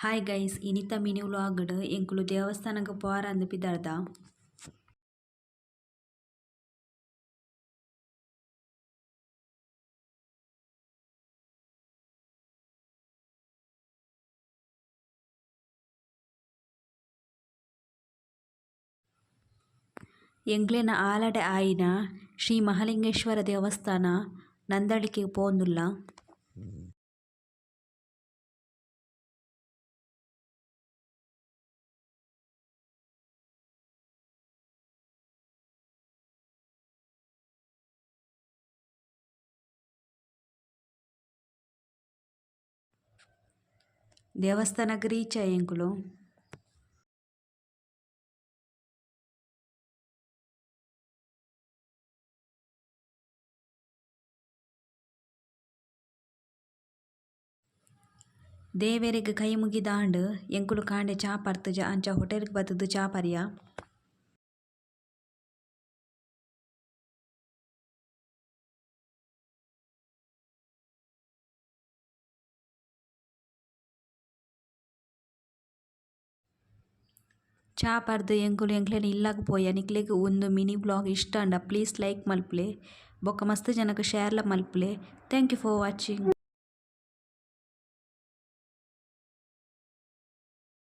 Hi guys, ಇನಿತ mini ವ್ಲಾಗ್ಡ್ ಎಂಕುಲು ದೇವಸ್ಥಾನಕ್ಕೆ ಪೋರ ಅಂದ್ ಪಿದಾರ್ದ. ಎಂಗ್ಲೆನ ಆಲಡೆ ಆಯಿನ ಶ್ರೀ ಮಹಾಲಿಂಗೇಶ್ವರ ದೇವಸ್ಥಾನ ನಂದಳಿಕೆ ಪೋಂದುಲ್ಲ. ದೇವಸ್ಥಾನಕ್ಕೆ ರೀಚ್ ಎಂಕುಲು ದೇವೆರೆಗ್ ಕೈ ಮುಗಿದಾಂಡ್ ಎಂಕುಲು ಕಾಂಡೆ ಚಾ ಪರ್ತುಜ ಅಂಚ ಹೋಟೆಲ್ಗೆ ಬತ್ತುದು ಚಾ ಪರಿಯ. ಚಾ ಪರ್ದು ಎಂಕುಲು ಎಂಕ್ಲೆನ ಇಲ್ಲಾಗ್ ಪೋಯ. ನಿಕ್ಲೆಗ್ ಒಂದು ಮಿನಿ ಬ್ಲಾಗ್ ಇಷ್ಟ ಅಂಡ ಪ್ಲೀಸ್ ಲೈಕ್ ಮಲ್ಪಲೆ ಬೊಕ್ಕ ಮಸ್ತ್ ಜನಕ್ಕೆ ಶೇರ್ಲ ಮಲ್ಪಲೆ. Thank you for watching.